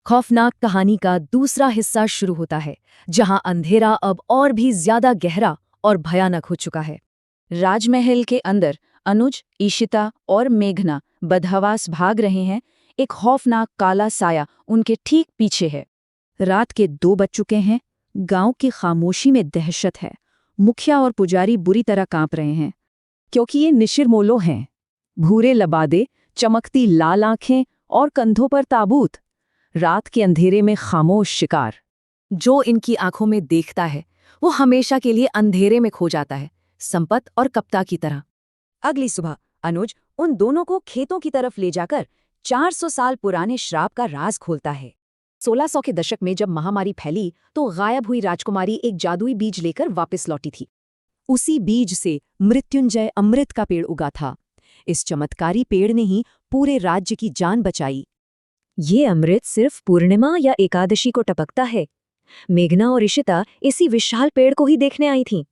खौफनाक कहानी का दूसरा हिस्सा शुरू होता है, जहां अंधेरा अब और भी ज्यादा गहरा और भयानक हो चुका है। राजमहल के अंदर अनुज, ईशिता और मेघना बदहवास भाग रहे हैं। एक खौफनाक काला साया उनके ठीक पीछे है। रात के 2 बज चुके हैं। गांव की खामोशी में दहशत है। मुखिया और पुजारी बुरी तरह कांप रहे हैं, क्योंकि ये निशिरमोलो हैं। भूरे लबादे, चमकती लाल आंखें और कंधों पर ताबूत। रात के अंधेरे में खामोश शिकार। जो इनकी आंखों में देखता है वो हमेशा के लिए अंधेरे में खो जाता है, संपत और कप्ता की तरह। अगली सुबह अनुज उन दोनों को खेतों की तरफ ले जाकर 400 साल पुराने श्राप का राज खोलता है। 1600 के दशक में जब महामारी फैली तो गायब हुई राजकुमारी एक जादुई बीज लेकर वापस लौटी थी। उसी बीज से मृत्युंजय अमृत का पेड़ उगा था। इस चमत्कारी पेड़ ने ही पूरे राज्य की जान बचाई। ये अमृत सिर्फ पूर्णिमा या एकादशी को टपकता है। मेघना और इशिता इसी विशाल पेड़ को ही देखने आई थीं।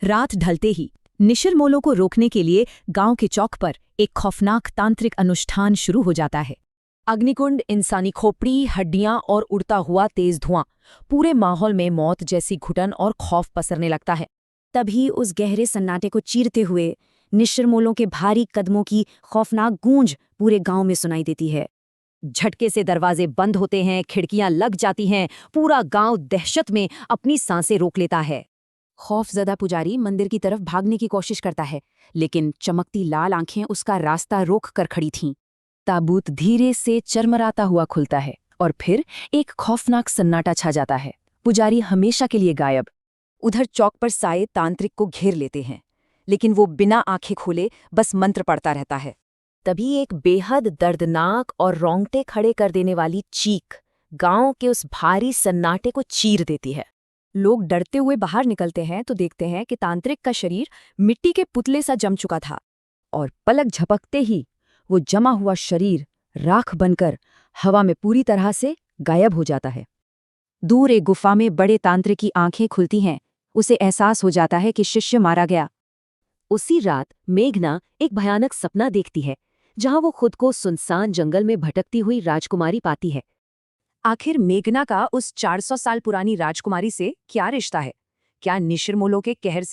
रात ढलते ही निशिरमोलों को रोकने के लिए गांव के चौक पर एक खौफनाक तांत्रिक अनुष्ठान शुरू हो जाता है। अग्निकुंड, इंसानी खोपड़ी, हड्डियां और उड़ता हुआ तेज धुआं, पूरे माहौल में मौत जैसी घुटन और खौफ पसरने लगता है। तभी उस गहरे सन्नाटे को चीरते हुए निशिरमोलों के भारी कदमों की खौफनाक गूंज पूरे गांव में सुनाई देती है। झटके से दरवाजे बंद होते हैं, खिड़कियां लग जाती हैं, पूरा गांव दहशत में अपनी सांसें रोक लेता है। खौफजदा पुजारी मंदिर की तरफ भागने की कोशिश करता है, लेकिन चमकती लाल आंखें उसका रास्ता रोक कर खड़ी थीं। ताबूत धीरे से चरमराता हुआ खुलता है और फिर एक खौफनाक सन्नाटा छा जाता है। पुजारी हमेशा के लिए गायब। उधर चौक पर साए तांत्रिक को घेर लेते हैं, लेकिन वो बिना आंखें खोले बस मंत्र पढ़ता रहता है। तभी एक बेहद दर्दनाक और रोंगटे खड़े कर देने वाली चीख गांव के उस भारी सन्नाटे को चीर देती है। लोग डरते हुए बाहर निकलते हैं तो देखते हैं कि तांत्रिक का शरीर मिट्टी के पुतले सा जम चुका था, और पलक झपकते ही वो जमा हुआ शरीर राख बनकर हवा में पूरी तरह से गायब हो जाता है। दूर एक गुफा में बड़े तांत्रिक की आंखें खुलती हैं। उसे एहसास हो जाता है कि शिष्य मारा गया। उसी रात मेघना एक भयानक सपना देखती है, जहां वो खुद को सुनसान जंगल में भटकती हुई राजकुमारी पाती है। आखिर मेघना का उस 400 साल पुरानी राजकुमारी से क्या रिश्ता है? क्या निशिरमोलों के कहर